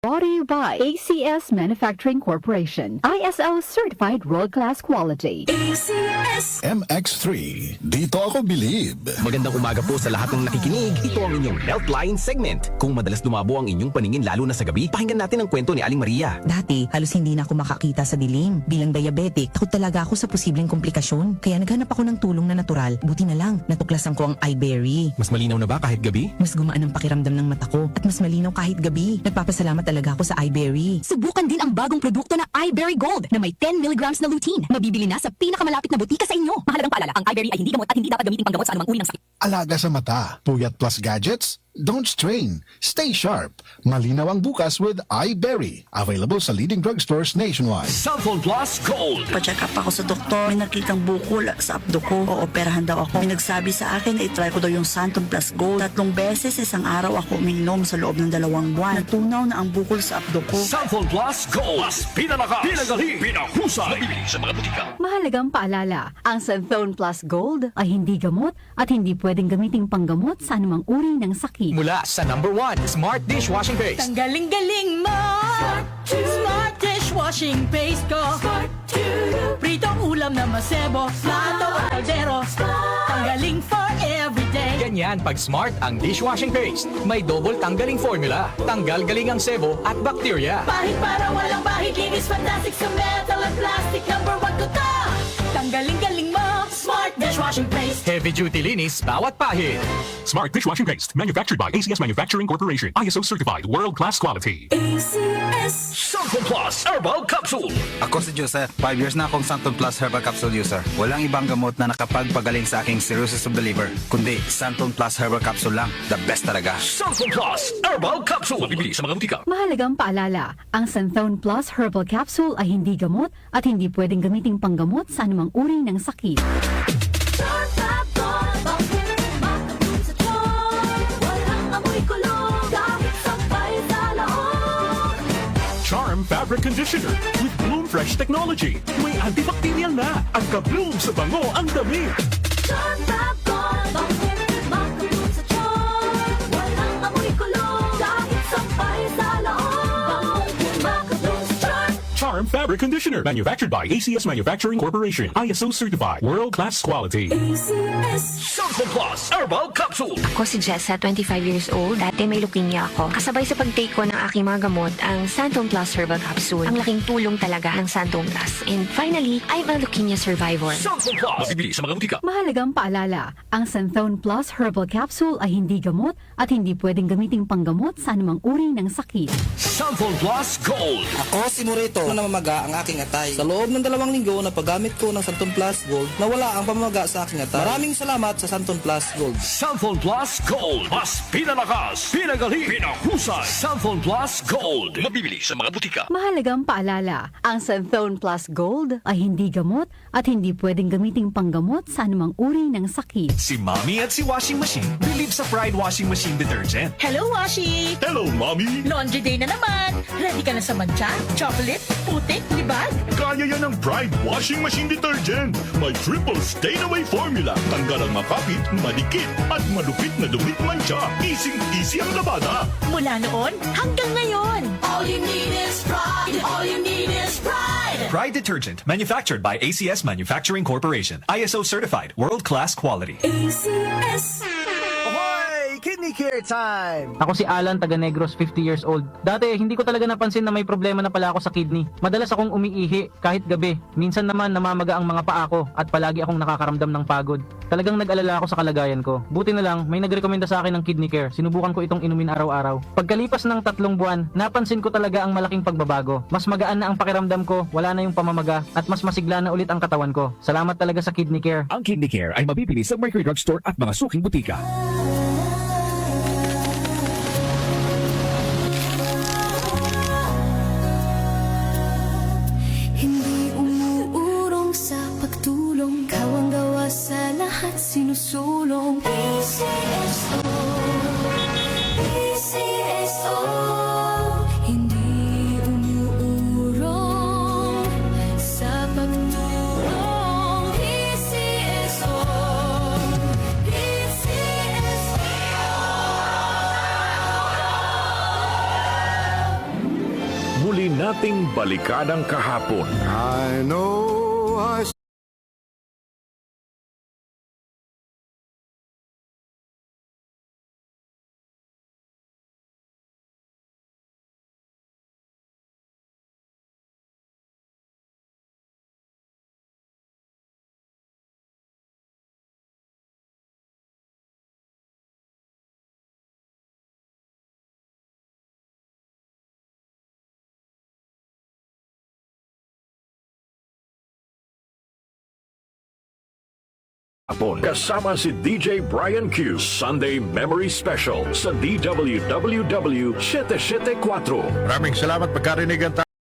Brought to you by ACS Manufacturing Corporation. ISO certified world-class quality. ACS MX3. Dito ako believe. Magandang umaga po sa lahat ng nakikinig. Ito ang inyong Healthline segment. Kung madalas dumabo ang inyong paningin lalo na sa gabi, pakinggan natin ang kwento ni Aling Maria. Dati, halos hindi na ako makakita sa dilim. Bilang diabetic, takot talaga ako sa posibleng komplikasyon. Kaya naghanap ako ng tulong na natural. Buti na lang, natuklasan ko ang iBerry. Mas malinaw na ba kahit gabi? Mas gumaan ang pakiramdam ng mata ko at mas malinaw kahit gabi. Nagpapasalamat talaga ako sa iBerry. Subukan din ang bagong produkto na iBerry Gold na may 10 mg na lutein. Mabibili na sa pinakamalapit na butika sa inyo. Mahalagang paalala, ang iBerry ay hindi gamot at hindi dapat gamitin panggamot sa anumang uri ng sakit. Alaga sa mata. Puyat plus gadgets? Don't strain. Stay sharp. Malinaw ang bukas with iBerry. Available sa leading drugstores nationwide. Cellphone Plus Gold. Pa-check up ako sa doktor. May nakitang bukol sa abdo ko. Ooperahan daw ako. May nagsabi sa akin na itry ko daw yung Santon Plus Gold. 3 beses isang araw ako uminom sa loob ng 2 buwan. Natunaw na ang bukol sa abdo ko. Cellphone Plus Gold. Mas pinalakas, pinagaling, pinahusay. Mabibili sa mga butika. Mahalagang paalala, ang Santhone Plus Gold ay hindi gamot at hindi pwedeng gamiting panggamot sa anumang uri ng sakit. Mula sa number 1, Smart Dishwashing Paste. Ang galing-galing mo! Smart dishwashing paste ko! Pritong ulam na masebo, plato at kaldero. Tanggaling for everyday. Ganyan pag Smart ang dishwashing paste. May double tanggaling formula. Tanggal galing ang sebo at bakterya. Pahit para walang bahid, linis fantastic sa metal at plastic. Number 1 ko to! Tanggaling-galing mo! Smart dishwashing paste. Heavy duty linis bawat pahid. Smart Dishwashing Paste. Manufactured by ACS Manufacturing Corporation. ISO certified. World-class quality. ACS Cellphone Plus Herbal Capsule. Ako si Joseph. 5 years na akong Santon Plus Herbal Capsule user. Walang ibang gamot na nakapagpagaling sa aking cirrhosis of the liver, kundi Santon Plus Herbal Capsule lang. The best talaga. Cellphone Plus Herbal Capsule. Mabibili sa mga butika. Mahalagang paalala, ang Santhone Plus Herbal Capsule ay hindi gamot at hindi pwedeng gamiting panggamot sa anumang uri ng sakit. Charm Fabric Conditioner with Bloom Fresh Technology. May antibacterial na. Ang ka-bloom sa bango ang dami. Charm Fabric Conditioner. Manufactured by ACS Manufacturing Corporation. ISO certified. World-class quality. Cellphone Plus Herbal Capsule. Ako si Jessa, 25 years old. Dati may leukemia ako. Kasabay sa pag-take ko ng aking mga gamot, ang Santon Plus Herbal Capsule. Ang laking tulong talaga ng Santon Plus. And finally, I'm a leukemia survivor. Cellphone Plus. Mabibili sa mga butika. Mahalagang paalala, ang Santhone Plus Herbal Capsule ay hindi gamot at hindi pwedeng gamiting panggamot sa anumang uri ng sakit. Cellphone Plus Gold. Ako si Morito na namamaga ang aking atay. Sa loob ng 2 linggo na paggamit ko ng Santon Plus Gold, nawala ang pamamaga sa aking atay. Maraming salamat sa Santon Plus Gold. Cellphone Plus Gold. Mas pinalakas, pinagaling, pinahusay. Cellphone Plus Gold. Mabibili sa mga butika. Mahalagang paalala, ang Santhone Plus Gold ay hindi gamot at hindi pwedeng gamiting panggamot sa anumang uri ng sakit. Si Mommy at si Washing Machine believe sa Pride Washing Machine Detergent. Hello, Washi! Hello, Mommy! Laundry day na naman! Ready ka na sa mancha, chocolate, putik, libag? Kaya yan ang Pride Washing Machine Detergent. May triple stain-away formula. Tanggal ang makapit, madikit, at malupit na dumit mancha. Easy ang labada. Mula noon hanggang ngayon. All you need is pride. All you need is pride. Pride Detergent, manufactured by ACS Manufacturing Corporation. ISO certified, world-class quality. ACS Kidney Care Time! Ako si Alan, taga Negros, 50 years old. Dati, hindi ko talaga napansin na may problema na pala ako sa kidney. Madalas akong umiihi, kahit gabi. Minsan naman namamaga ang mga paa ko at palagi akong nakakaramdam ng pagod. Talagang nag-alala ako sa kalagayan ko. Buti na lang, may nagrekomenda sa akin ng Kidney Care. Sinubukan ko itong inumin araw-araw. Pagkalipas ng 3 buwan, napansin ko talaga ang malaking pagbabago. Mas magaan na ang pakiramdam ko, wala na yung pamamaga, at mas masigla na ulit ang katawan ko. Salamat talaga sa Kidney Care. Ang Kidney Care ay mabibili sa Mercury Drugstore at mga suking butika. Hindi umuurong sa pagtulong, kawang gawa sa lahat sinusulong. PCSO, PCSO. Hindi umuurong sa pagtulong. PCSO, PCSO. nating balikan ang kahapon. I know I Kasama si DJ Brian Q. Sunday Memory Special sa DWWW 774. Maraming salamat pagkarinigan